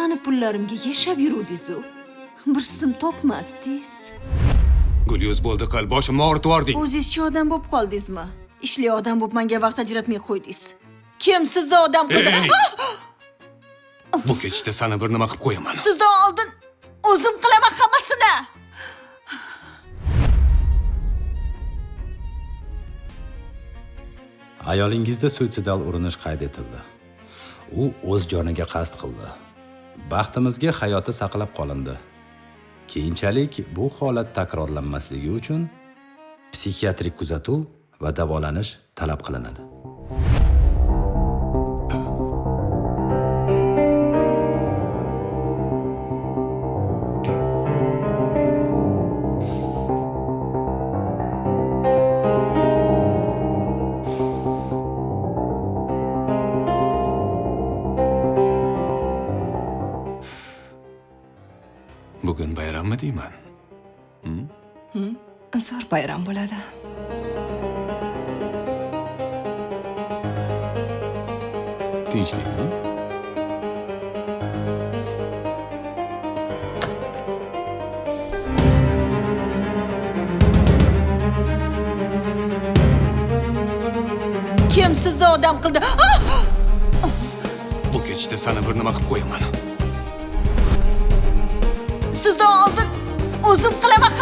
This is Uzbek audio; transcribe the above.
mani pullarimga yashab yuruvdingiz-ku. Bir sim topmasdingiz. Gulyuz bo'ldi qil, boshimni og'ritib yubording. O'zingizchi odam bo'lib qoldingizmi? Ishli odam bo'lib menga vaqt ajratmay qo'ydingiz. Kim sizni odam qildi? Bu ketishda sana bir nima qilib qo'yaman. Sizdan oldin o'zim qilaman hammasini. Ayolingizda suitsidal urinish qayd etildi. U o'z joniga qasd qildi. Baxtimizga hayoti saqlab qolindi. Keyinchalik bu holat takrorlanmasligi uchun psixiatrik kuzatuv va davolanish talab qilinadi. Bugun bayrammi deyman? Zo'r bayram bo'ladi. Tinchlikmi? Kim sizni odam qildi? Bu ketishda sana bir nima qilib qo'yaman. Sizdan oldin o'zim qilaman